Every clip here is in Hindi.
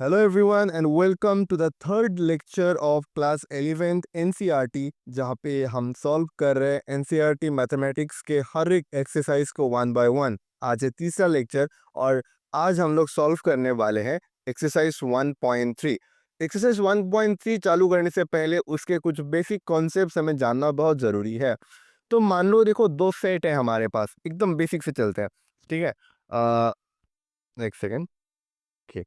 Hello everyone and welcome to the third lecture of class 11th NCERT जहाँ पे हम सॉल्व कर रहे हैं NCERT मैथमेटिक्स के हर एक एक्सरसाइज को वन बाय वन। आज है तीसरा लेक्चर और आज हम लोग सॉल्व करने वाले हैं एक्सरसाइज 1.3। एक्सरसाइज 1.3 चालू करने से पहले उसके कुछ बेसिक कॉन्सेप्ट्स हमें जानना बहुत ज़रूरी है। तो मान लो देखो दो सेट है हमारे पास, एकदम बेसिक से चलते हैं। ठीक है, एक सेकेंड। ठीक,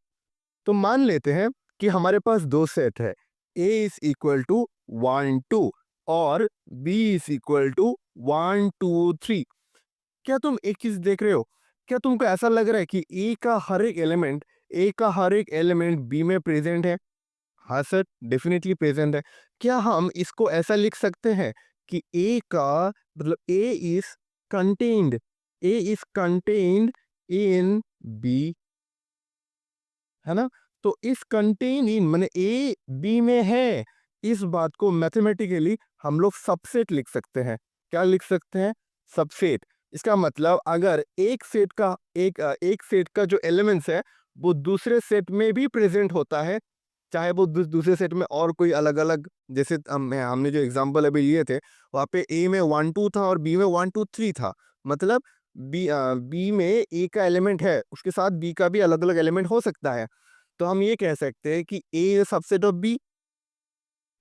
तो मान लेते हैं कि हमारे पास दो सेट है, a इज इक्वल टू 1 2 और b इज इक्वल टू 1 2 3। क्या तुम एक चीज देख रहे हो? क्या तुमको ऐसा लग रहा है कि a का हर एक एलिमेंट b में प्रेजेंट है? हाँ सर, डेफिनेटली प्रेजेंट है। क्या हम इसको ऐसा लिख सकते हैं कि a का मतलब a is contained in b, है ना? तो इस कंटेन इन माने ए बी में है, इस बात को मैथमेटिकली हम लोग सबसेट लिख सकते हैं। क्या लिख सकते हैं? सबसेट। इसका मतलब अगर एक सेट का जो एलिमेंट्स है वो दूसरे सेट में भी प्रेजेंट होता है, चाहे वो दूसरे सेट में और कोई अलग अलग, जैसे हमने जो एग्जांपल अभी लिए थे वहाँ पे ए में 1 2 था और बी में 1 2 3 था। मतलब बी में ए का एलिमेंट है, उसके साथ बी का भी अलग अलग एलिमेंट हो सकता है। तो हम ये कह सकते हैं कि A is subset of B.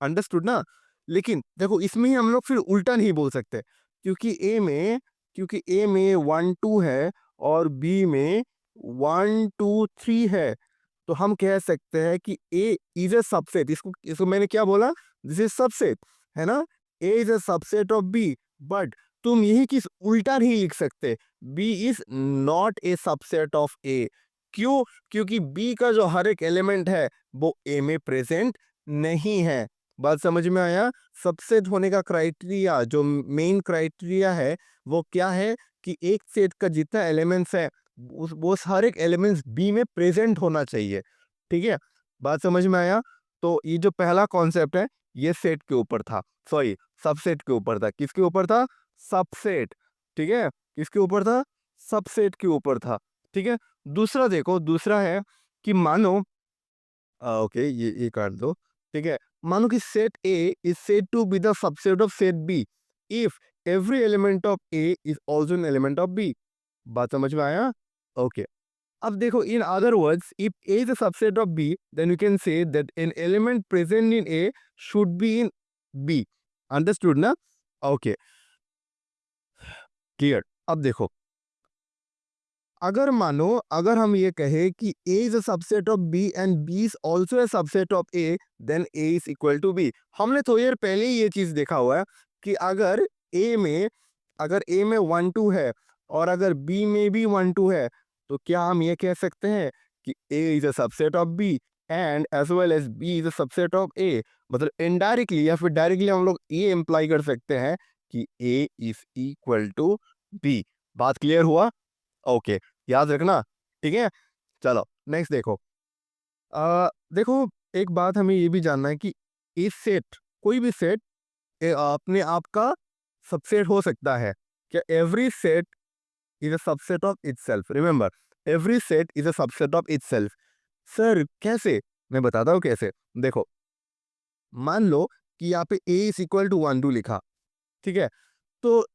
Understood ना? लेकिन देखो इसमें ही हम लोग फिर उल्टा नहीं बोल सकते, क्योंकि ए में 1 2 है और बी में 1 2 3 है। तो हम कह सकते हैं कि ए इज ए सबसेट। इसको इसको मैंने क्या बोला? दिस इज सबसेट, है ना? A is a subset of B. But तुम यही किस उल्टा नहीं लिख सकते, B is not a subset of A. क्यों? क्योंकि बी का जो हर एक एलिमेंट है वो ए में प्रेजेंट नहीं है। बात समझ में आया? सबसेट होने का क्राइटेरिया, जो मेन क्राइटेरिया है वो क्या है कि एक सेट का जितना एलिमेंट्स है उस वो हर एक एलिमेंट्स बी में प्रेजेंट होना चाहिए। ठीक है, बात समझ में आया? तो ये जो पहला कॉन्सेप्ट है ये सेट के ऊपर था, सॉरी सबसेट के ऊपर था। किसके ऊपर था? सबसेट। ठीक है, किसके ऊपर था? सबसेट के ऊपर था। ठीक है, दूसरा देखो, दूसरा है कि मानो ओके ये काट दो। ठीक है, मानो कि set A is said to be the subset of set B if every element of A is also an element of B. बात समझ में आया? ओके, अब देखो, in other words, if A is a subset of B then you can say that an element present in A should be in B. Understood ना? Okay, clear. अब देखो, अगर हम ये कहें कि a is a subset of b and b is also a subset of a, then a is equal to b। हमने थोड़ी देर पहले ही ये चीज देखा हुआ है कि a में अगर a में 1 2 है और अगर b में भी 1 2 है, तो क्या हम ये कह सकते हैं कि a is a subset of b and as well as b is a subset of a? मतलब इनडायरेक्टली या फिर डायरेक्टली हम लोग ये इम्प्लाई कर सकते हैं कि a is equal to b। बात क्लियर हुआ? ओके, याद रखना। ठीक है, चलो नेक्स्ट देखो। देखो, एक बात हमें ये भी जानना है कि इस सेट, कोई भी सेट अपने आप का सबसेट हो सकता है क्या? Every set is a subset of itself. Remember, every set is a subset of itself. Sir कैसे? मैं बताता हूँ कैसे। देखो, मान लो कि यहाँ पे a इज इक्वल टू 1 2 लिखा। ठीक है, तो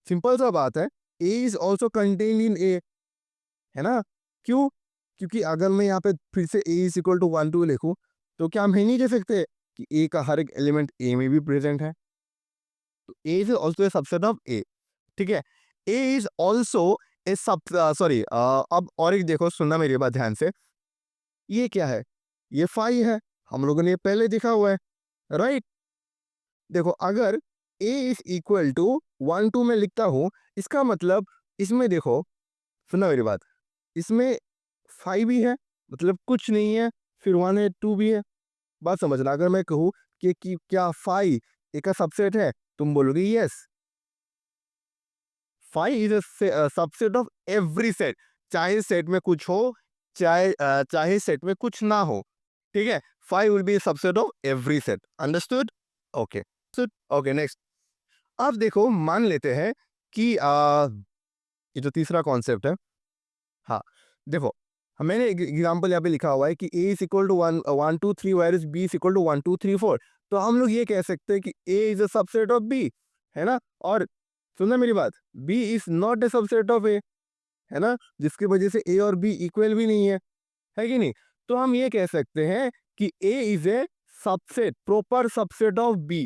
सिंपल सा बात है, a is also contain in a, है ना? क्यों? क्योंकि अगर मैं यहाँ पे फिर से a इज इक्वल टू 1 2 लिखूं, तो क्या हम ये नहीं कह सकते कि a का हर एक एलिमेंट a में भी प्रेजेंट है? तो a is also a subset of a। ठीक है, a इज ऑल्सो ए सब, सॉरी, अब और एक देखो, सुनना मेरी बात ध्यान से। ये क्या है? ये फाई है, हम लोगों ने ये पहले देखा हुआ है, राइट? देखो, अगर a इज इक्वल टू 1 2 में लिखता हूं, इसका मतलब इसमें देखो, सुनना मेरी बात, इसमें 5 भी है, मतलब कुछ नहीं है, फिर 1 है, 2 भी है। बात समझना, अगर मैं कहूँ कि क्या 5 एक का सबसेट है, तुम बोलोगे yes. 5 is a subset of every set, चाहे सेट में कुछ हो, चाहे सेट में कुछ ना हो। ठीक है, 5 will be subset of every set. Understood? Okay, okay next. अब देखो, मान लेते हैं कि ये जो तीसरा कॉन्सेप्ट है, हाँ देखो, मैंने एग्जाम्पल यहाँ पे लिखा हुआ है कि a is equal to 1 1 2 3 where is b is equal to 1 2 3 4। तो हम लोग ये कह सकते हैं कि a is a subset of b, है ना। और सुनना मेरी बात, b is not a subset of a, है ना, जिसकी वजह से a और b इक्वल भी नहीं है कि नहीं। तो हम ये कह सकते हैं कि a is a subset, proper subset of b,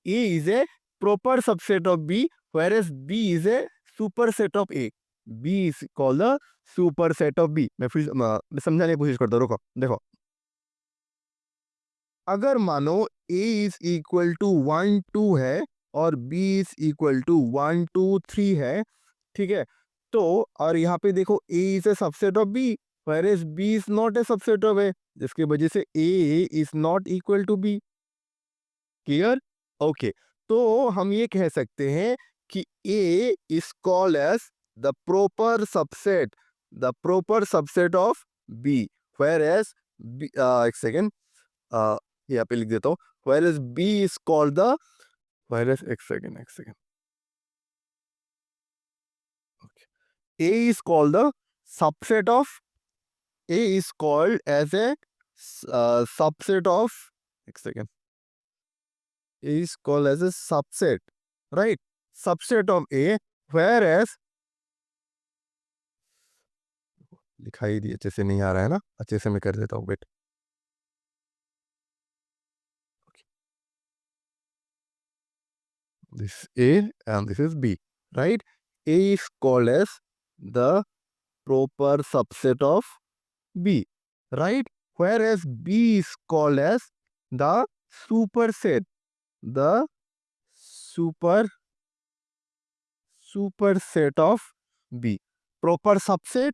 a is A proper subset of b, whereas b is a superset of a, b is called the superset of b। मैं फिर समझाने की कोशिश करता हूँ, रुको देखो। अगर मानो a इज इक्वल टू 1 2 है और b इज इक्वल टू 1 2 3 है, ठीक है। तो और यहाँ पे देखो a is a subset of b, whereas b is not a subset of a, जिसकी वजह से a is not equal to b। Clear? Okay. तो हम ये कह सकते हैं कि a is called as the proper subset, the proper subset of b, whereas b, एक सेकेंड, यहाँ पे लिख देता हूँ, whereas b is called the, whereas एक second, a is called the subset of, a is called as a subset of, एक second, a is called as a subset, right, subset of a, whereas लिखाई दी अच्छे से नहीं आ रहा है ना, अच्छे से मैं कर देता हूँ, wait. This is A and this is B, right? A is called as the proper subset of B, right? Whereas B is called as the superset, the superset of B. Proper subset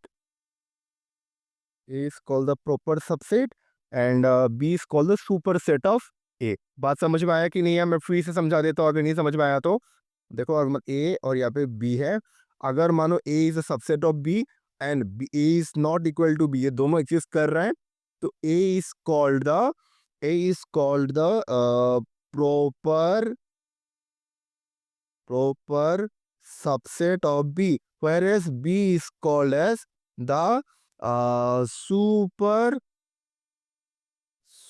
is called the proper subset and B is called the superset of A। बात समझ में आया कि नहीं है? मैं फिर से समझा देता हूँ, अगर नहीं समझ में आया तो देखो। अगर A और यहाँ पे B है, अगर मानो A is a subset of B and B is not equal to B, ये दोनों एग्जिस्ट कर रहे हैं, तो A is called the, A is called the proper proper subset of B, whereas B is called as the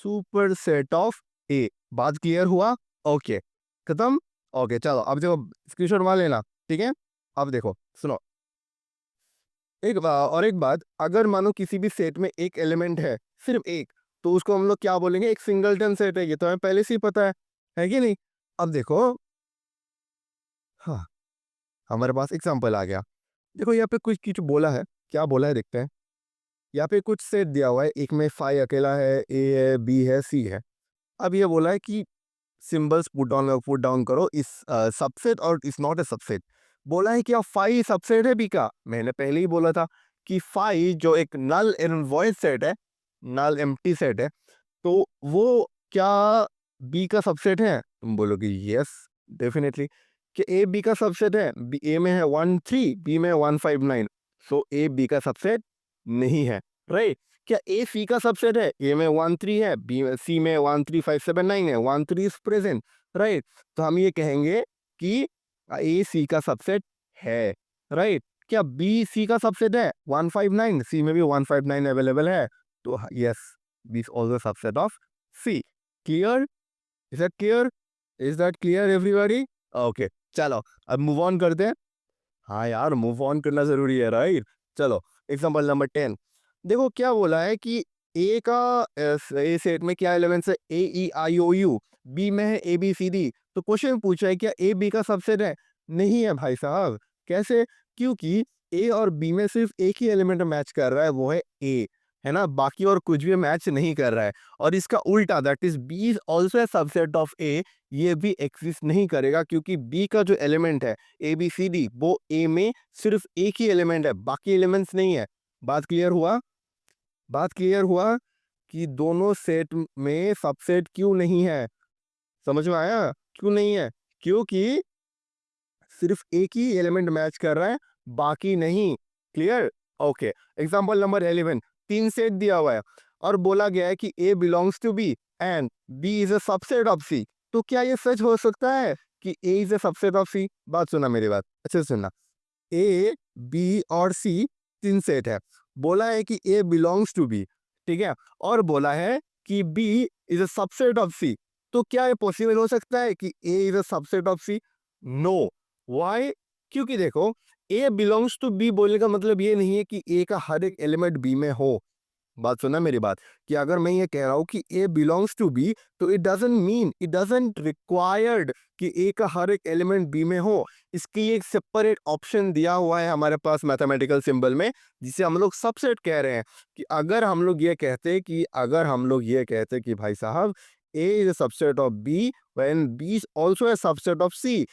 superset of A। बात क्लियर हुआ? ओके, खत्म। ओके चलो, अब देखो स्क्रीनशॉट मार लेना, ठीक है। अब देखो सुनो, और एक बात, अगर मानो किसी भी सेट में एक एलिमेंट है, सिर्फ एक, तो उसको हम लोग क्या बोलेंगे? एक सिंगलटन सेट है। ये तो हमें पहले से ही पता है कि नहीं? अब देखो, हाँ, हमारे पास एग्जांपल आ गया। देखो यहाँ पे कुछ कुछ बोला है, क्या बोला है देखते हैं। यहाँ पे कुछ सेट दिया हुआ है, एक में फाइव अकेला है, ए है, बी है, सी है। अब ये बोला है कि सिंबल्स पुट डाउन करो इस सबसेट और इज नॉट ए सबसेट। बोला है कि अब फाइव सबसेट है बी का। मैंने पहले ही बोला था कि फाइव जो एक नल एंड वॉइड सेट है, नल एम्प्टी सेट है, तो वो क्या बी का सबसेट है? तुम बोलोगे यस, डेफिनेटली। कि ए बी का सबसेट है? ए में है 1 3, बी में 1 5 9, सो ए बी का सबसेट नहीं है, राइट। क्या ए सी का सबसेट है? ए में 1 3 है, बी में सी में 1 3 5 7 9 है, 1 3 इज प्रेजेंट, राइट। तो हम ये कहेंगे कि ए सी का सबसेट है, राइट। क्या बी सी का सबसेट है? 1 5 9, सी में भी 1 5 9 अवेलेबल है, तो yes, B is also subset of C. Clear? Is that clear? Is that clear everybody? Okay चलो, अब मूव ऑन करते हैं। हाँ यार, मूव ऑन करना जरूरी है, राइट। चलो एग्जांपल नंबर 10, देखो क्या बोला है कि ए का ए सेट में क्या एलिमेंट्स है? ए ई आई ओ यू। बी में है ए बी सी डी। तो क्वेश्चन पूछा है क्या ए बी का सबसेट है? नहीं है भाई साहब। कैसे? क्योंकि ए और बी में सिर्फ एक ही एलिमेंट मैच कर रहा है, वो है ए, है ना, बाकी और कुछ भी मैच नहीं कर रहा है। और इसका उल्टा, that is B is also a subset of A, ये भी एग्जिस्ट नहीं करेगा, क्योंकि बी का जो एलिमेंट है ए बी सी डी, वो ए में सिर्फ एक ही एलिमेंट है, बाकी एलिमेंट्स नहीं है। बात क्लियर हुआ? बात क्लियर हुआ कि दोनों सेट में सबसेट क्यों नहीं है? समझ में आया क्यों नहीं है? क्योंकि सिर्फ एक ही एलिमेंट मैच कर रहा है, बाकी नहीं। क्लियर? ओके। एग्जांपल नंबर 11, तीन सेट दिया हुआ है और बोला गया है कि A belongs to B and B is a subset of C. तो क्या ये सच हो सकता है कि A is a subset of C? बात सुना मेरी बात अच्छे से सुनना। ए बी और सी तीन सेट है, बोला है कि ए बिलोंग्स टू बी, ठीक है, और बोला है कि B is a subset of C. तो क्या ये पॉसिबल हो सकता है कि A is a subset of C? No. Why? क्योंकि देखो, ए बिलोंग्स टू बी बोलने का मतलब ये नहीं है कि ए का हर एक एलिमेंट बी में हो। बात सुना मेरी बात, कि अगर मैं ये कह रहा हूं कि ए बिलोंग्स टू बी, तो इट डजंट रिक्वायर्ड कि ए का हर एक एलिमेंट बी में हो। इसकी एक सेपरेट ऑप्शन दिया हुआ है हमारे पास मैथमेटिकल सिंबल में, जिसे हम लोग सबसेट कह रहे हैं। कि अगर हम लोग ये कहते कि भाई साहब, A is a subset of B when B is also a subset of C,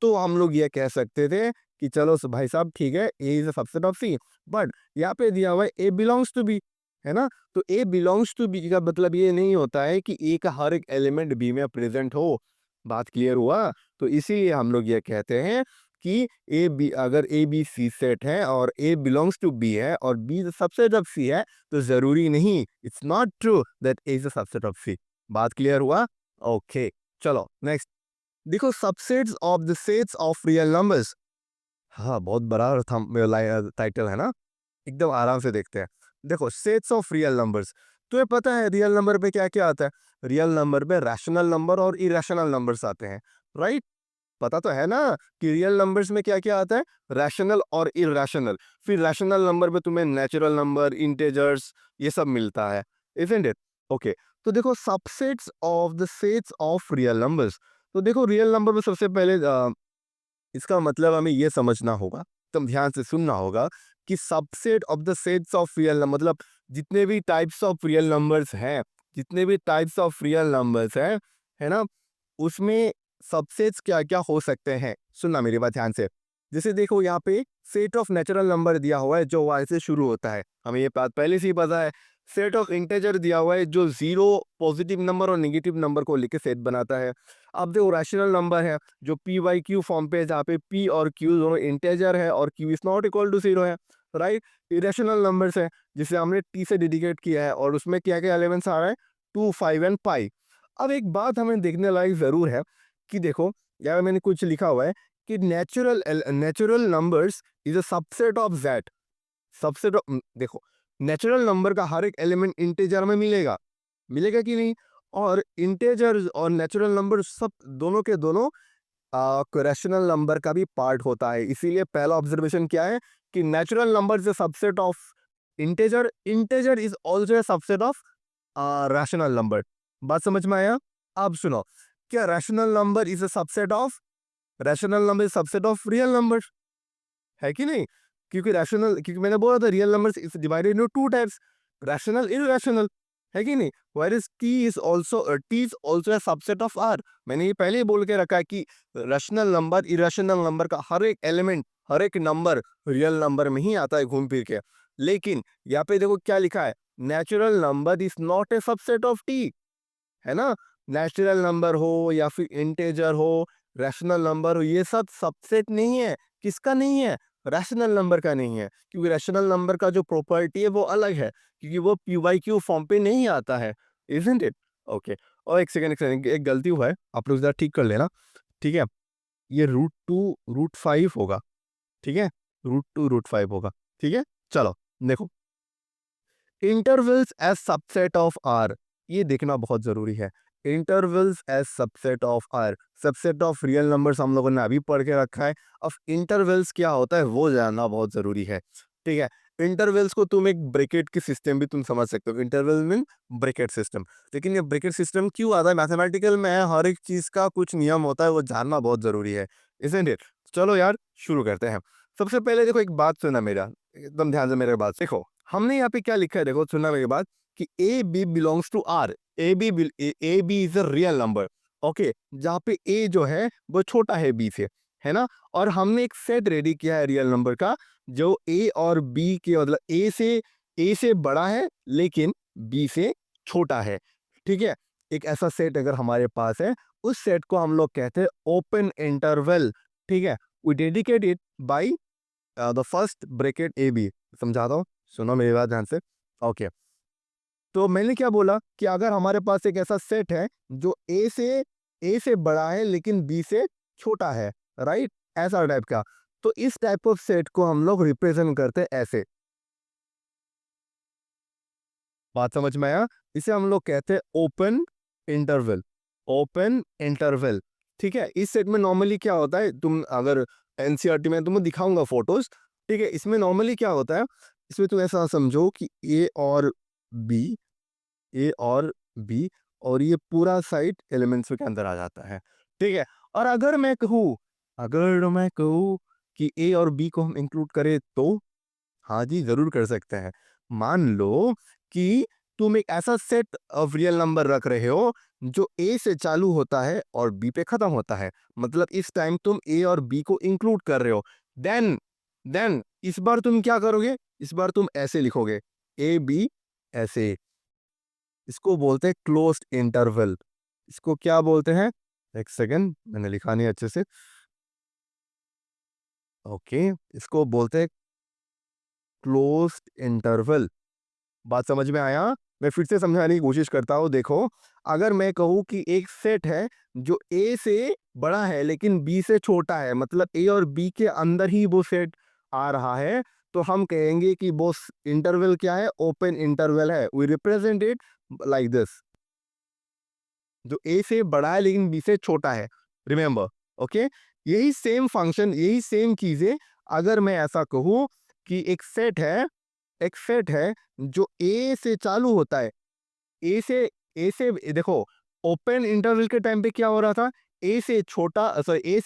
तो हम लोग ये कह सकते थे कि चलो भाई साहब ठीक है, A is a subset of C. But यहाँ पे दिया हुआ है ए बिलोंग्स टू बी, है ना? तो ए बिलोंग्स टू बी का मतलब ये नहीं होता है कि ए का हर एक एलिमेंट बी में प्रेजेंट हो। बात क्लियर हुआ? तो इसीलिए हम लोग ये कहते हैं कि ए बी, अगर ए बी सी सेट है और ए बिलोंग्स टू बी है और बी सबसेट ऑफ सी है, तो जरूरी नहीं, it's not true that A is a subset of C. बात क्लियर हुआ? ओके, चलो नेक्स्ट। देखो, subsets of the sets of real numbers. हाँ, बहुत बड़ा टाइटल है ना? एकदम आराम से देखते हैं। देखो, सेट्स ऑफ रियल नंबर्स, तुम्हें पता है रियल नंबर पे क्या क्या आता है? रियल नंबर पे रैशनल नंबर और इरेशनल नंबर्स आते हैं, राइट? पता तो है ना कि रियल नंबर्स में क्या क्या आता है? रैशनल और इरेशनल। फिर रैशनल नंबर पे तुम्हें नेचुरल नंबर, इंटेजर्स, ये सब मिलता है, इजंट इट? ओके, तो देखो, subsets of the sets of real numbers. तो देखो, रियल नंबर में सबसे पहले इसका मतलब हमें ये समझना होगा, एकदम ध्यान से सुनना होगा, कि subset of the sets of real number मतलब जितने भी टाइप्स ऑफ रियल नंबर्स हैं, जितने भी टाइप्स ऑफ रियल नंबर्स हैं, है ना, उसमें सबसेट्स क्या क्या हो सकते हैं। सुनना मेरी बात ध्यान से। जैसे देखो, यहाँ पे सेट ऑफ नेचुरल नंबर दिया हुआ है जो वाई से शुरू होता है, हमें ये बात पहले से ही पता है। सेट ऑफ इंटेजर दिया हुआ है जो जीरो, पॉजिटिव नंबर और नेगेटिव नंबर को लेकर सेट बनाता है। अब देखो, रैशनल नंबर है जो पी वाई क्यू फॉर्म पे है, जहाँ पे पी और क्यू दोनों इंटेजर है और Q is not equal to zero है, राइट? इरेशनल नंबर्स है जिसे हमने टी से डेडिकेट किया है, और उसमें क्या क्या एलिमेंट्स आ रहा है? 2, 5 एंड पाई। अब एक बात हमें देखने लायक जरूर है कि देखो, यार मैंने कुछ लिखा हुआ है कि natural numbers is a subset of that. Subset of, देखो, नेचुरल नंबर का हर एक एलिमेंट इंटीजर में मिलेगा, मिलेगा कि नहीं? और इंटीजर और नेचुरल नंबर सब दोनों के दोनों रैशनल नंबर का भी पार्ट होता है। इसीलिए पहला ऑब्जर्वेशन क्या है कि natural number is a subset of integer, integer is also a subset of rational number. बात समझ में आया? अब सुनो, क्या rational number is subset of real number? है कि नहीं? क्योंकि मैंने बोला था real numbers is divided into two types, rational, irrational, है कि नहीं? Whereas T is also a subset of R. मैंने ये पहले ही बोल के रखा है कि रैशनल नंबर, इरैशनल नंबर का हर एक एलिमेंट, हर एक नंबर रियल नंबर में ही आता है घूम फिर के। लेकिन यहाँ पे देखो क्या लिखा है, natural number is not a subset of T, है ना? नेचुरल नंबर हो या फिर इंटेजर हो, रैशनल नंबर हो, ये सब सबसेट नहीं है। किसका नहीं है? रैशनल नंबर का नहीं है, क्योंकि रैशनल नंबर का जो प्रॉपर्टी है वो अलग है, क्योंकि वो पी वाई क्यू फॉर्म पे नहीं आता है, इजंट इट? ओके, और एक सेकंड, एक गलती हुआ है, आप लोग जरा ठीक कर लेना, ठीक है? ये √2 √5 होगा, ठीक है? √2 √5 होगा, ठीक है? चलो, देखो, intervals as subset of R, ये देखना बहुत जरूरी है। Intervals as subset of R, subset of real numbers हम लोगों ने अभी पढ़ के रखा है। अब इंटरवल्स क्या होता है वो जानना बहुत जरूरी है, ठीक है? इंटरवल्स को तुम एक ब्रैकेट की सिस्टम भी तुम समझ सकते हो, इंटरवल मीन ब्रैकेट सिस्टम। लेकिन ये ब्रैकेट सिस्टम क्यों आता है? मैथमेटिकल में हर एक चीज का कुछ नियम होता है, वो जानना बहुत जरूरी है, इजंट इट? चलो यार, शुरू करते हैं। सबसे पहले देखो, एक बात सुना मेरा, एकदम ध्यान से मेरे बात देखो। हमने यहाँ पे क्या लिखा है, देखो सुनना मेरी बात, कि A B belongs to R. A B is a real number, okay, जहाँ पे ए जो है वो छोटा है बी से, है ना? और हमने एक सेट रेडी किया है रियल नंबर का, जो ए और बी के मतलब ए से बड़ा है लेकिन बी से छोटा है, ठीक है? एक ऐसा सेट अगर हमारे पास है, उस सेट को हम लोग कहते हैं ओपन इंटरवल, ठीक है? We dedicate it by the first bracket A B. समझाता हूँ, सुनो मेरी बात ध्यान से। ओके, तो मैंने क्या बोला कि अगर हमारे पास एक ऐसा सेट है जो ए से बड़ा है लेकिन बी से छोटा है, राइट? ऐसा टाइप का, तो इस टाइप ऑफ सेट को हम लोग रिप्रेजेंट करते हैं ऐसे। बात समझ में आया? इसे हम लोग कहते हैं ओपन इंटरवल, ओपन इंटरवल। ठीक है, इस सेट में नॉर्मली क्या होता है, तुम अगर एनसीईआरटी में तुम्हें दिखाऊंगा फोटोज, ठीक है, इसमें नॉर्मली क्या होता है, इसमें तुम ऐसा समझो कि ए और बी, ए और बी, और ये पूरा साइड एलिमेंट्स के अंदर आ जाता है। ठीक है, और अगर मैं कहूँ कि ए और बी को हम इंक्लूड करें तो हाँ जी, जरूर कर सकते हैं। मान लो कि तुम एक ऐसा सेट ऑफ रियल नंबर रख रहे हो जो ए से चालू होता है और बी पे खत्म होता है, मतलब इस टाइम तुम ए और बी को इंक्लूड कर रहे हो। देन इस बार तुम क्या करोगे, इस बार तुम ऐसे लिखोगे, ए बी, ऐसे। इसको बोलते हैं क्लोज्ड इंटरवल। इसको क्या बोलते हैं, एक सेकेंड, मैंने लिखा नहीं अच्छे से। ओके, इसको बोलते हैं क्लोज्ड इंटरवल। बात समझ में आया? मैं फिर से समझाने की कोशिश करता हूँ। देखो, अगर मैं कहूँ कि एक सेट है जो ए से बड़ा है लेकिन बी से छोटा है, मतलब ए और बी के अंदर ही वो सेट आ रहा है, तो हम कहेंगे कि वो इंटरवल क्या है, ओपन इंटरवल है। We represent it like this, जो ए से बड़ा है लेकिन बी से छोटा है। रिमेंबर, ओके, यही सेम फंक्शन, यही सेम चीजें अगर मैं ऐसा कहूँ कि एक सेट है जो ए से चालू होता है, ए से देखो, ओपन इंटरवल के टाइम पे क्या हो रहा था, ए से छोटा, सॉरी, ए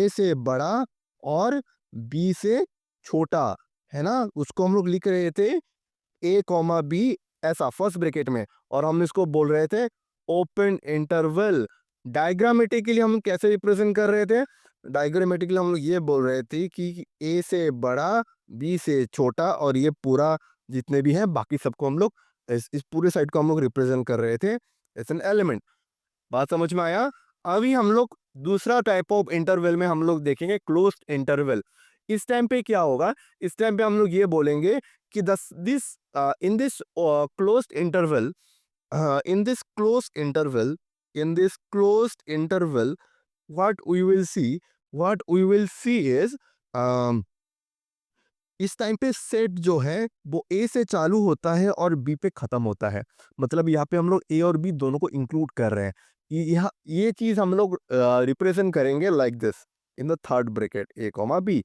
से बड़ा और बी से छोटा, है ना, उसको हम लोग लिख रहे थे ए कॉमा बी, ऐसा फर्स्ट ब्रैकेट में, और हम इसको बोल रहे थे ओपन इंटरवल। डायग्रामेटिकली हम कैसे रिप्रेजेंट कर रहे थे, डायग्रामेटिकली हम लोग ये बोल रहे थे कि ए से बड़ा, बी से छोटा, और ये पूरा जितने भी हैं बाकी सबको हम लोग इस पूरे साइड को हम लोग रिप्रेजेंट कर रहे थे एज एन एलिमेंट। बात समझ में आया? अभी हम लोग दूसरा टाइप ऑफ इंटरवल में हम लोग देखेंगे क्लोज्ड इंटरवल। इस टाइम पे क्या होगा, इस टाइम पे हम लोग ये बोलेंगे कि in this closed interval, in this closed interval, in this closed interval, what we will see is, um, इस टाइम पे सेट जो है वो ए से चालू होता है और बी पे खत्म होता है, मतलब यहाँ पे हम लोग ए और बी दोनों को इंक्लूड कर रहे हैं। यहाँ ये चीज हम लोग रिप्रेजेंट करेंगे like this, in the third bracket, A comma B.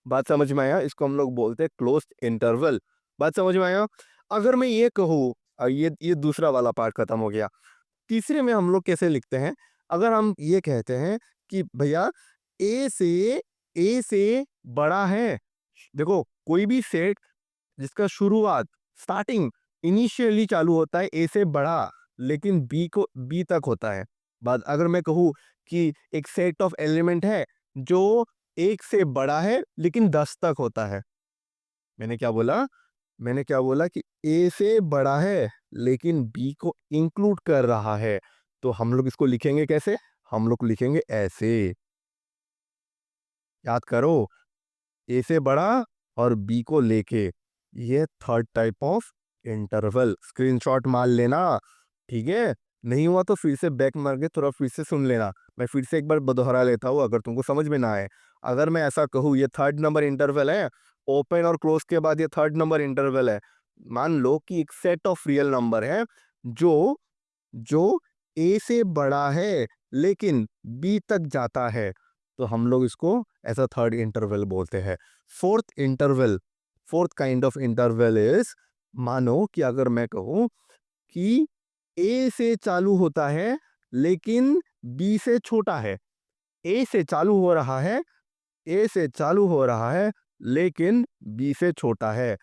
बात समझ में आया? इसको हम लोग बोलते हैं क्लोज्ड इंटरवल। बात समझ में आया? अगर मैं ये कहूँ, ये दूसरा वाला पार्ट खत्म हो गया। तीसरे में हम लोग कैसे लिखते हैं, अगर हम ये कहते हैं कि भैया ए से ए से बड़ा है, देखो कोई भी सेट जिसका शुरुआत, स्टार्टिंग, इनिशियली चालू होता है ए से बड़ा लेकिन बी तक होता है। बात अगर मैं कहूँ कि एक सेट ऑफ एलिमेंट है जो एक से बड़ा है लेकिन 10 तक होता है, मैंने क्या बोला, मैंने क्या बोला कि ए से बड़ा है लेकिन बी को इंक्लूड कर रहा है, तो हम लोग इसको लिखेंगे कैसे, हम लोग लिखेंगे ऐसे। याद करो, ए से बड़ा और बी को लेके, ये third type of interval. Screenshot मार लेना, ठीक है? नहीं हुआ तो फिर से बैक मार के थोड़ा फिर से सुन लेना। मैं फिर से एक बार दोहरा लेता हूँ अगर तुमको समझ में ना आए। अगर मैं ऐसा कहूँ, ये थर्ड नंबर इंटरवल है, ओपन और क्लोज के बाद ये थर्ड नंबर इंटरवल है। मान लो कि एक सेट ऑफ रियल नंबर है जो जो ए से बड़ा है लेकिन बी तक जाता है, तो हम लोग इसको ऐसा थर्ड इंटरवल बोलते हैं। Fourth kind of interval is, मानो कि अगर मैं कहूं कि ए से चालू होता है लेकिन बी से छोटा है, ए से चालू हो रहा है, ए से चालू हो रहा है लेकिन बी से छोटा है,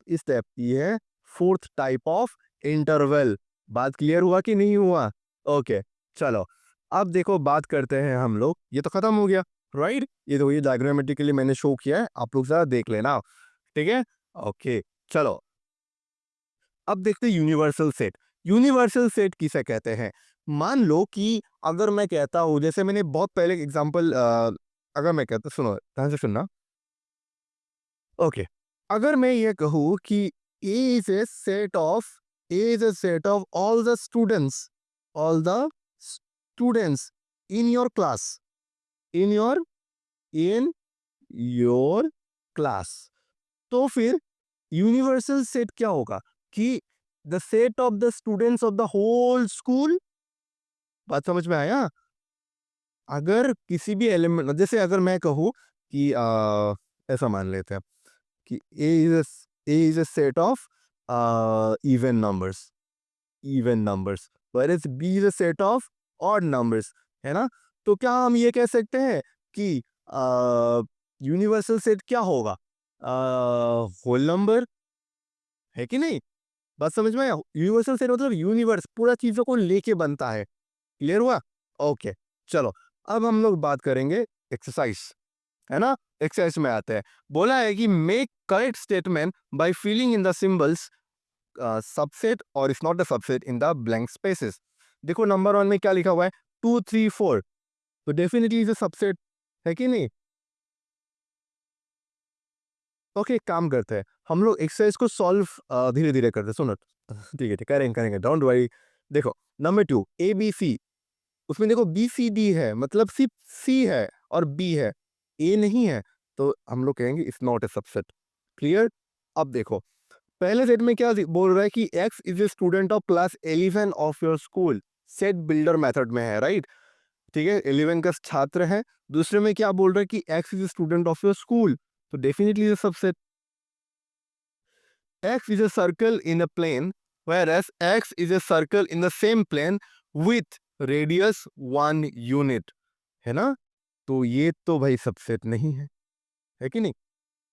इस टाइप की है फोर्थ टाइप ऑफ इंटरवल। बात क्लियर हुआ कि नहीं हुआ? ओके, चलो अब देखो, बात करते हैं हम लोग, ये तो खत्म हो गया, राइट? ये डायग्रामेटिकली मैंने शो किया है, आप लोग जरा देख लेना, ठीक है? ओके, चलो अब देखते हैं यूनिवर्सल सेट। यूनिवर्सल सेट किसे कहते हैं? मान लो कि अगर मैं कहता हूं, जैसे मैंने बहुत पहले एग्जांपल, अगर मैं कहता, सुनो ध्यान से सुनना, ओके, अगर मैं ये कहूँ कि A is a set of, A is a set of all the students in your class, in your in your class, तो फिर यूनिवर्सल सेट क्या होगा कि the set of the students of the whole school. बात समझ में आया? अगर किसी भी एलिमेंट, जैसे अगर मैं कहूँ कि ऐसा मान लेते हैं कि A is a set of even numbers, whereas b is a set of odd numbers, है ना? तो क्या हम ये कह सकते हैं कि यूनिवर्सल सेट क्या होगा? होल नंबर, है कि नहीं? बात समझ में आया? यूनिवर्सल सेट मतलब यूनिवर्स पूरा चीजों को लेके बनता है। क्लियर हुआ? ओके, चलो अब हम लोग बात करेंगे एक्सरसाइज, है ना? एक्सरसाइज में आते हैं। बोला है कि make correct statement by filling in the symbols subset और is not a subset in the blank spaces. देखो नंबर 1 में क्या लिखा हुआ है? 2 3 4, तो डेफिनेटली इज अ सबसेट, है कि नहीं? ओके, एक काम करते हैं, हम लोग एक्सरसाइज को सॉल्व धीरे धीरे करते हैं, सुनो। ठीक है, करेंगे करेंगे, डोंट वरी। देखो नंबर 2 ए बी सी, उसमें देखो बी सी डी है, मतलब सिर्फ सी है और बी है, ए नहीं है, तो हम लोग कहेंगे it's not a subset. Clear? अब देखो पहले सेट में क्या बोल रहा है कि x is a student of class 11 of your school, set builder method में है, राइट? ठीक है, 11 का छात्र है। दूसरे में क्या बोल रहा है कि x is a student of your school, तो definitely subset. x is a circle in a plane, whereas x is a circle in the same plane with radius 1 unit, है ना? तो ये तो भाई सबसेट नहीं है कि नहीं?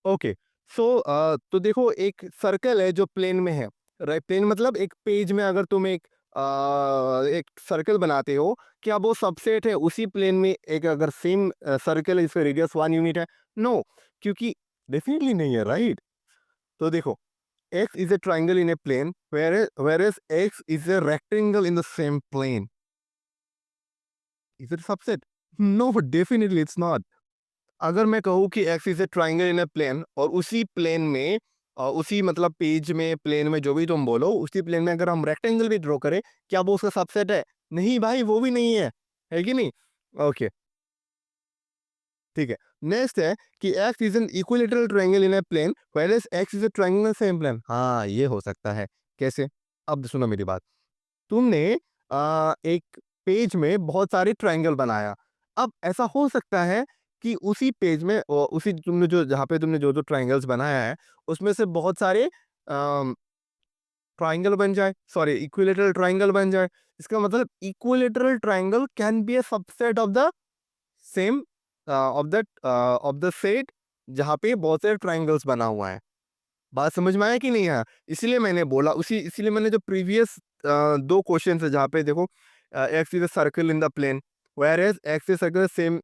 ओके, सो तो देखो एक सर्कल है जो प्लेन में है, राइट? प्लेन मतलब एक पेज में अगर तुम एक सर्कल बनाते हो, क्या वो सबसेट है उसी प्लेन में? एक अगर सेम सर्कल है इसका रेडियस 1 यूनिट है? नो, क्योंकि डेफिनेटली नहीं है, राइट? तो देखो x is a triangle in a plane, whereas x is a rectangle in the same plane. Is it a subset? No, but definitely it's not. अगर मैं कहूँ कि x is a triangle in a plane और उसी प्लेन में उसी मतलब पेज में, प्लेन में, जो भी तुम बोलो, उसी प्लेन में अगर हम रेक्टेंगल भी ड्रॉ करें, क्या वो उसका सबसेट है? नहीं भाई, वो भी नहीं है कि नहीं? ओके, ठीक है। नेक्स्ट है कि x is an equilateral triangle in a plane, whereas x is a triangle in same plane. हाँ, ये हो सकता है। कैसे? अब सुनो मेरी बात। तुमने एक पेज में बहुत सारे ट्रायंगल बनाया। अब ऐसा हो सकता है कि उसी पेज में उसी तुमने जो जहाँ पे तुमने जो ट्रायंगल्स बनाया है, उसमें से बहुत सारे ट्रायंगल बन जाए, सॉरी इक्विलेटरल ट्रायंगल बन जाए। इसका मतलब equilateral triangle can be a subset of the same of the set जहाँ पे बहुत सारे ट्रायंगल्स बना हुआ है। बात समझ में आया कि नहीं आया? इसलिए मैंने बोला, उसी इसलिए मैंने जो प्रीवियस दो क्वेश्चन है जहाँ पे देखो x is a circle in the plane, whereas x is circle same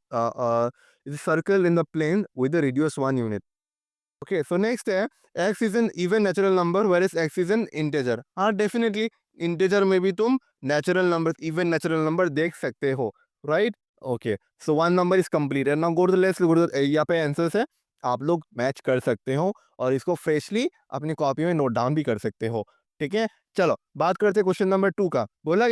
is a circle in the plane with the radius 1 unit. Okay, so next है x is an even natural number whereas x is an integer. हाँ, डेफिनेटली इंटीजर में भी तुम natural number, even natural number देख सकते हो, right? Okay, so one number is complete है। Now go to the let's go to यहाँ पे आंसर्स है, आप लोग मैच कर सकते हो और इसको फ्रेशली अपनी कॉपी में नोट डाउन भी कर सकते हो। ठीक है, चलो बात करते हैं क्वेश्चन नंबर 2 का। बोला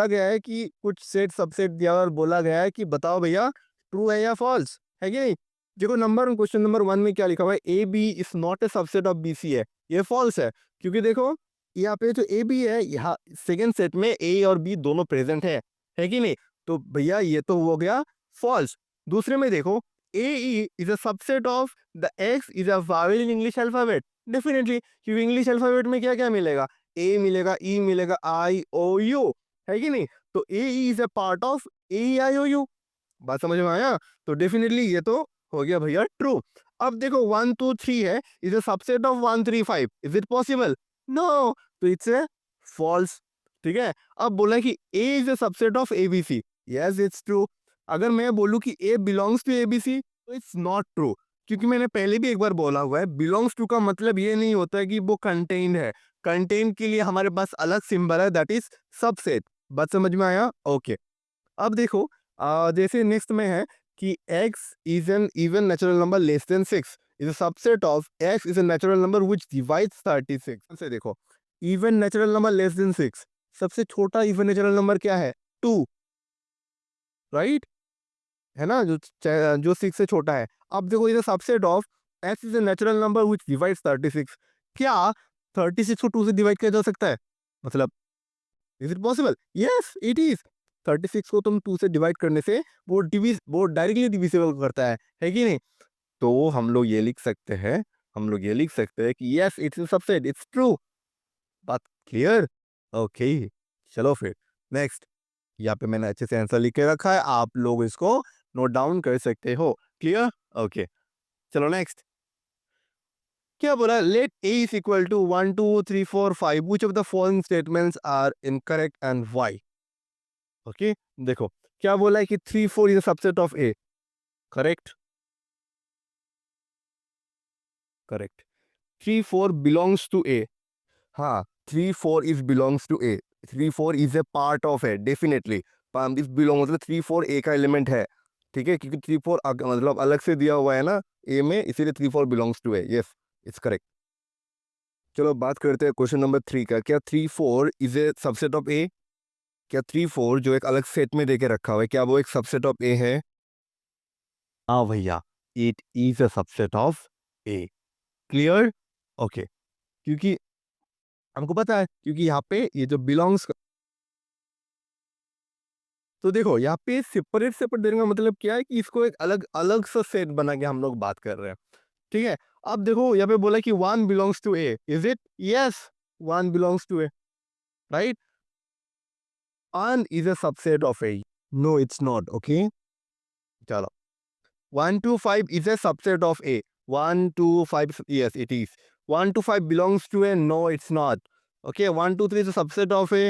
गया है कि कुछ सेट सबसेट दिया और बोला गया है कि बताओ भैया ट्रू है या फॉल्स, है कि नहीं? देखो क्वेश्चन नंबर 1 में क्या लिखा हुआ है? A B is not a subset of B C है। ये फॉल्स है, क्योंकि देखो यहाँ पे जो ए बी है, यहाँ सेकेंड सेट में ए और बी दोनों प्रेजेंट है कि नहीं? तो भैया ये तो हो गया फॉल्स। दूसरे में देखो A is a subset of the X is a vowel in English alphabet. Definitely, क्योंकि इंग्लिश अल्फाबेट में क्या क्या मिलेगा? ए मिलेगा, ई मिलेगा, आई ओ यू, है कि नहीं? तो A is a part of A I O U. बात समझ में आया? तो डेफिनेटली ये तो हो गया भैया ट्रू। अब देखो 1 2 3 है, is a subset of 1 3 5, is it possible? No, तो इट्स ए फॉल्स। ठीक है, अब बोला कि A is a subset of ABC, yes it's true. अगर मैं बोलूं कि ए बिलोंग्स टू एबीसी, तो इट्स नॉट ट्रू, क्योंकि मैंने पहले भी एक बार बोला हुआ है, बिलोंग्स टू का मतलब ये नहीं होता है कि वो कंटेन्ड है। कंटेन्ड के लिए हमारे पास अलग सिंबल है, दैट इज सबसेट। बात समझ में आया? ओके, अब देखो जैसे नेक्स्ट में है कि x is an even natural number less than 6 is a subset of x is a natural number which divides 36 से। देखो even natural number less than 6, सबसे छोटा even natural number क्या है? 2, राइट? है ना, जो 6 से छोटा है। अब देखो is a subset of x is a natural number which divides 36। क्या 36 को 2 से डिवाइड किया जा सकता है? मतलब is it possible? Yes it is. 36 को तुम 2 से डिवाइड करने से वो डायरेक्टली डिविजिबल करता है कि नहीं? तो हम लोग ये लिख सकते हैं, कि yes it's a subset, it's true. बात क्लियर? ओके, चलो फिर नेक्स्ट। यहाँ पे मैंने अच्छे से आंसर लिख के रखा है, आप लोग इसको नोट डाउन कर सकते हो। क्लियर? ओके, चलो नेक्स्ट। क्या बोला? Let a is equal to 1 2 3 4 5 which of the following statements are incorrect and why? Okay, देखो क्या बोला है कि 3 4 is a subset of a। Correct? Correct. 3 4 belongs to a। हाँ, 3 4 is belongs to a। 3 4 is a part of a definitely. इस बिलोंग मतलब 3 4 a का एलिमेंट है। ठीक है, क्योंकि 3 4 मतलब अलग से दिया हुआ है ना a में, इसीलिए 3 4 belongs to a। Yes, it's correct. चलो बात करते हैं क्वेश्चन नंबर 3 का। क्या 3 4 is a subset of a? क्या 3 4 जो एक अलग सेट में देके रखा हुआ है, क्या वो एक सबसेट ऑफ a है? हाँ भैया, it is a subset of a। Clear? Okay, क्योंकि हमको पता है, क्योंकि यहाँ पे ये जो बिलोंग्स, तो देखो यहाँ पे सेपरेट सेपरेट देने का मतलब क्या है कि इसको एक अलग अलग सा सेट बना के हम लोग बात कर रहे हैं। ठीक है, अब देखो यहाँ पे बोला कि one belongs to A, is it? Yes, one belongs to A, right? One is a subset of A. No it's not. Okay, चलो 1 to 5 is a subset of A. 1 to 5, yes, it is. 1 to 5 belongs to A. No, it's not. Okay, 1 to 3 is a subset of A.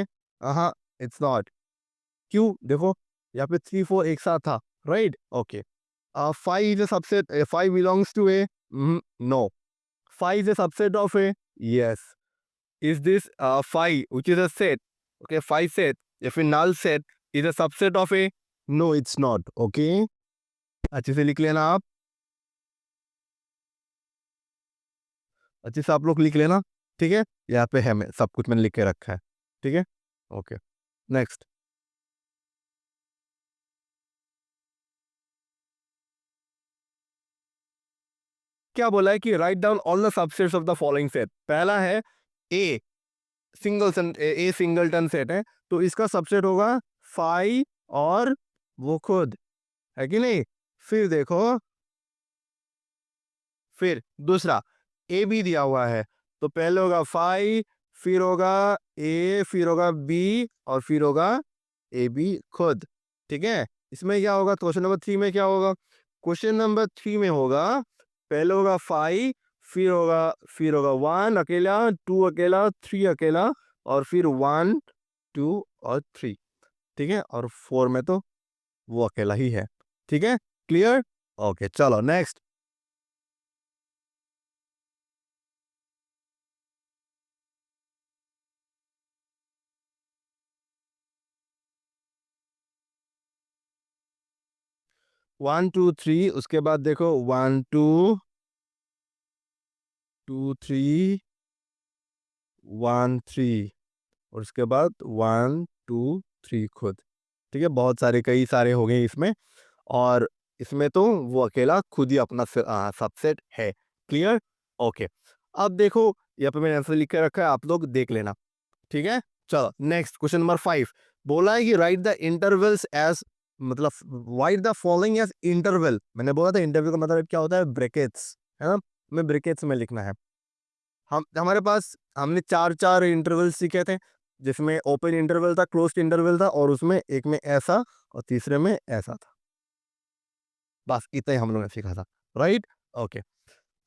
It's not. क्यों? देखो यहाँ पे 3 4 एक साथ था, right? Okay. 5 is a subset. 5 belongs to A. No. 5 is a subset of A. Yes. Is this 5, which is a set? Okay, 5 set. If a null set is a subset of A. No, it's not. Okay. अच्छे से लिख लेना आप। अच्छे से आप लोग लिख लेना। ठीक है, यहाँ पे है, मैं सब कुछ मैंने लिख के रखा है। ठीक है, ओके, नेक्स्ट। क्या बोला है कि write down all the subsets of the following set. पहला है ए सिंगलटन सेट है, तो इसका सबसेट होगा 5 और वो खुद, है कि नहीं? फिर देखो, फिर दूसरा ए भी दिया हुआ है, तो पहले होगा 5, फिर होगा ए, फिर होगा बी, और फिर होगा ए बी खुद। ठीक है, इसमें क्या होगा? क्वेश्चन नंबर 3 में क्या होगा? क्वेश्चन नंबर 3 में होगा, पहले होगा 5, फिर होगा 1 अकेला, 2 अकेला, 3 अकेला, और फिर 1 2 और 3। ठीक है, और 4 में तो वो अकेला ही है। ठीक है, क्लियर? ओके, चलो नेक्स्ट। 1 2 3, उसके बाद देखो 1 2 2 3 1 3, और उसके बाद 1 2 3 खुद। ठीक है, बहुत सारे, कई सारे हो गए इसमें, और इसमें तो वो अकेला खुद ही अपना सबसेट है। क्लियर? ओके, अब देखो यहाँ पे मैंने आंसर लिख के रखा है, आप लोग देख लेना। ठीक है, चलो नेक्स्ट। क्वेश्चन नंबर 5 बोला है कि राइट द इंटरवल्स एज, मतलब write the following as interval. मैंने बोला था इंटरवल का मतलब क्या होता है? ब्रैकेट्स, है ना? हमें ब्रैकेट्स में लिखना है। हम हमारे पास हमने चार चार इंटरवल सीखे थे, जिसमें ओपन इंटरवल था, क्लोज्ड इंटरवल था, और उसमें एक में ऐसा और तीसरे में ऐसा था। बस इतना ही हम लोगों ने सीखा था, राइट? ओके,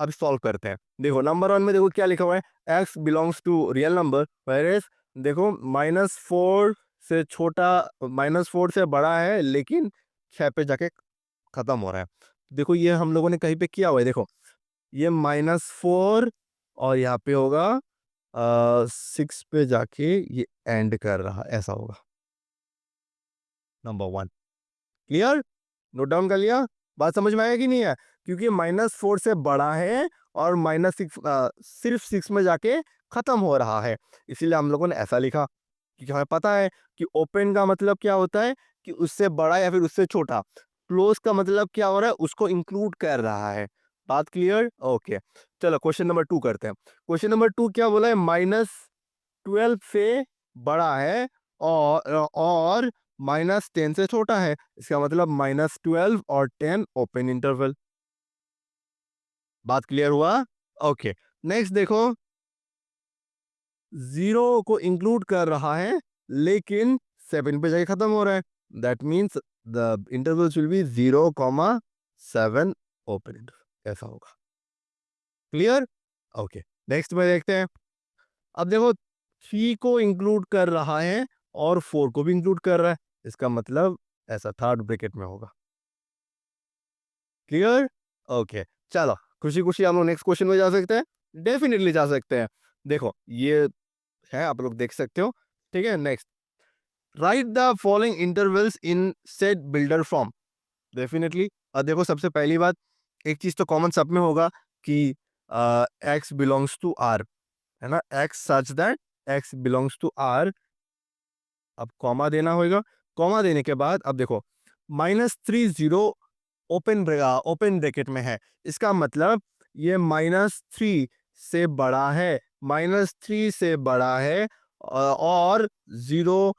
अब सॉल्व करते हैं। देखो नंबर 1 में देखो क्या लिखा हुआ है, x belongs to real number, where देखो -4 से छोटा, -4 से बड़ा है, लेकिन 6 पे जाके खत्म हो रहा है। देखो ये हम लोगों ने कहीं पे किया हुआ है, देखो ये -4, और यहाँ पे होगा 6 पे जाके ये एंड कर रहा, ऐसा होगा। Number 1 clear? नोट डाउन कर लिया? बात समझ में आया कि नहीं है? क्योंकि -4 से बड़ा है, और -6 सिर्फ 6 में जाके खत्म हो रहा है, इसीलिए हम लोगों ने ऐसा लिखा। क्योंकि हमें पता है कि ओपन का मतलब क्या होता है कि उससे बड़ा या फिर उससे छोटा। क्लोज का मतलब क्या हो रहा है? उसको इंक्लूड कर रहा है। बात क्लियर? ओके, चलो क्वेश्चन नंबर 2 करते हैं। क्वेश्चन नंबर 2 क्या बोला है? -12 से बड़ा है और -10 से छोटा है। इसका मतलब -12 और 10 ओपन इंटरवल। बात क्लियर हुआ? ओके, नेक्स्ट देखो, 0 को इंक्लूड कर रहा है लेकिन 7 पे जाके खत्म हो रहा है। That means the intervals will be 0, 7 open interval. ऐसा होगा। क्लियर? ओके, नेक्स्ट में देखते हैं। अब देखो, 3 को इंक्लूड कर रहा है और 4 को भी इंक्लूड कर रहा है। इसका मतलब ऐसा थर्ड ब्रैकेट में होगा। क्लियर? ओके, चलो खुशी खुशी हम लोग नेक्स्ट क्वेश्चन में जा सकते हैं। डेफिनेटली जा सकते हैं। देखो ये है, आप लोग देख सकते हो। ठीक है, next, right the following intervals in set builder form. Definitely. और देखो सबसे पहली बात, एक चीज तो कॉमन सब में होगा कि एक्स बिलोंग्स टू आर, है ना, x such that x belongs to R. अब कॉमा देना होगा। कॉमा देने के बाद अब देखो, -30 ओपन ब्रैकेट में है। इसका मतलब ये -3 से बड़ा है, -3 से बड़ा है और 0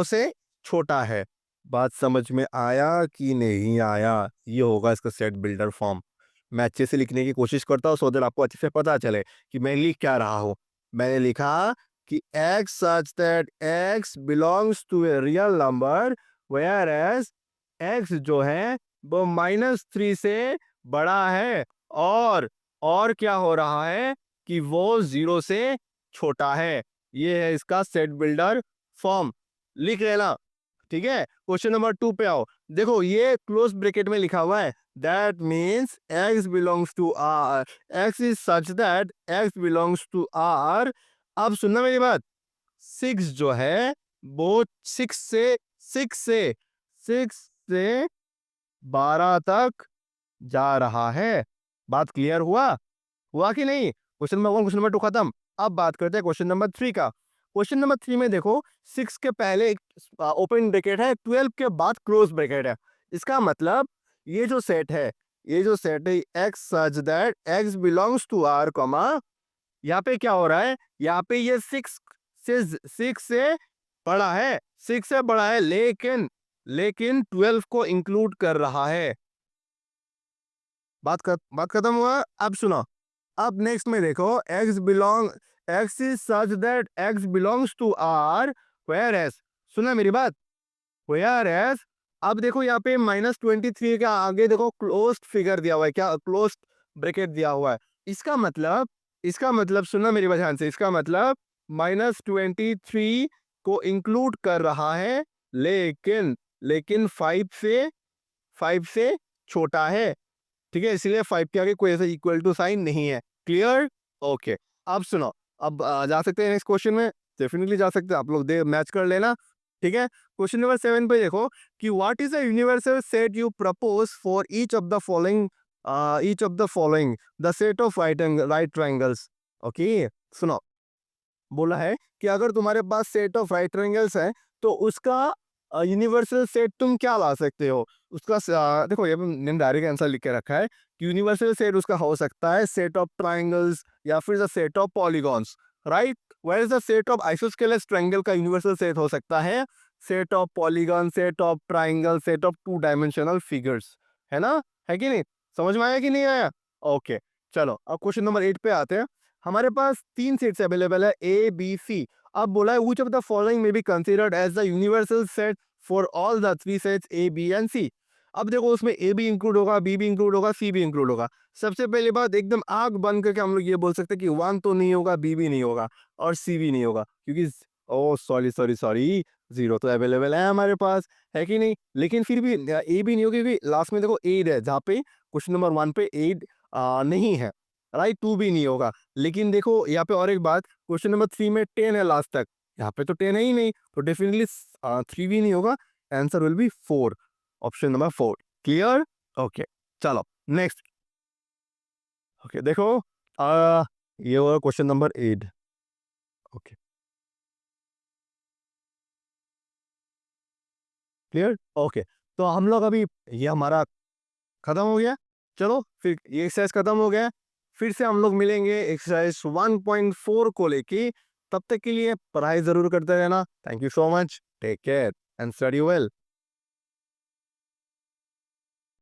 से छोटा है। बात समझ में आया कि नहीं आया? ये होगा इसका सेट बिल्डर फॉर्म। मैं अच्छे से लिखने की कोशिश करता हूँ सो दैट आपको अच्छे से पता चले कि मैं लिख क्या रहा हूँ। मैंने लिखा कि x such that x belongs to a real number whereas x जो है वो -3 से बड़ा है और क्या हो रहा है कि वो 0 से छोटा है। ये है इसका सेट बिल्डर फॉर्म। लिख लेना। ठीक है, क्वेश्चन नंबर 2 पे आओ। देखो ये क्लोज ब्रैकेट में लिखा हुआ है, that means x belongs to r, x is such that x belongs to r। अब सुनना मेरी बात, 6 जो है वो 6 से 12 तक जा रहा है। बात क्लियर हुआ कि नहीं? क्वेश्चन नंबर 1, क्वेश्चन नंबर 2 खत्म। अब बात करते हैं क्वेश्चन नंबर 3 का। क्वेश्चन नंबर 3 में देखो, 6 के पहले एक ओपन ब्रैकेट है, 12 के बाद क्लोज ब्रैकेट है। इसका मतलब ये जो सेट है x such that x belongs to R comma, यहाँ पे क्या हो रहा है? यहाँ पे ये 6 से बड़ा है, 6 से बड़ा है लेकिन 12 को इंक्लूड कर रहा है। बात खत्म हुआ। अब सुनो, अब नेक्स्ट में देखो, x is such that x belongs to r whereas, सुना मेरी बात, वेयर एज। अब देखो यहाँ पे -23 के आगे देखो क्लोज्ड फिगर दिया हुआ है, क्या क्लोज्ड ब्रैकेट दिया हुआ है। इसका मतलब सुनना मेरी बात ध्यान से, इसका मतलब -23 को इंक्लूड कर रहा है लेकिन 5 से छोटा है। ठीक है, इसलिए 5 के आगे कोई ऐसा इक्वल टू साइन नहीं है। क्लियर? ओके, अब सुनो, अब जा सकते हैं नेक्स्ट क्वेश्चन में। डेफिनेटली जा सकते हैं, आप लोग दे मैच कर लेना। ठीक है, क्वेश्चन नंबर 7 पे देखो कि what is the universal set you propose for each of the following the set of right triangles. Okay, सुनो, बोला है कि अगर तुम्हारे पास सेट ऑफ राइट ट्रायंगल्स है तो उसका यूनिवर्सल सेट तुम क्या ला सकते हो? देखो ये मैंने डायरेक्ट आंसर लिख के रखा है कि यूनिवर्सल सेट उसका हो सकता है सेट ऑफ ट्रायंगल्स या फिर the set of polygons, right. Where is the set of isosceles triangle का यूनिवर्सल सेट हो सकता है set of polygon, set of triangle, set of 2 dimensional figures. है ना? है कि नहीं? समझ में आया कि नहीं आया? ओके, चलो अब क्वेश्चन नंबर 8 पे आते हैं। हमारे पास 3 सेट्स अवेलेबल है, ए बी सी। अब बोला है which of the following may be considered as the universal set for all the 3 sets A B and C. अब देखो उसमें ए भी इंक्लूड होगा, बी भी इंक्लूड होगा, सी भी इंक्लूड होगा। सबसे पहली बात, एकदम आंख बंद करके हम लोग ये बोल सकते हैं कि 1 तो नहीं होगा, बी भी नहीं होगा और सी भी नहीं होगा, क्योंकि ओ सॉरी सॉरी सॉरी, 0 तो अवेलेबल है हमारे पास, है कि नहीं? लेकिन फिर भी ए भी नहीं होगा क्योंकि लास्ट में देखो 8 है, जहाँ पे क्वेश्चन नंबर 1 पे 8 नहीं है, राइट। 2 भी नहीं होगा। लेकिन देखो यहाँ पे और एक बात, क्वेश्चन नंबर 3 में 10 है लास्ट तक, यहाँ पे तो 10 है ही नहीं, तो डेफिनेटली 3 भी नहीं होगा। Answer will be 4, option number 4। Clear? Okay, चलो नेक्स्ट। ओके देखो, ये हुआ question number 8। Okay, clear? Okay, तो हम लोग अभी ये हमारा खत्म हो गया। चलो फिर ये एक्सरसाइज खत्म हो गया, फिर से हम लोग मिलेंगे एक्सरसाइज 1.4 को लेके। तब तक के लिए पढ़ाई जरूर करते रहना। Thank you so much, take care and study well.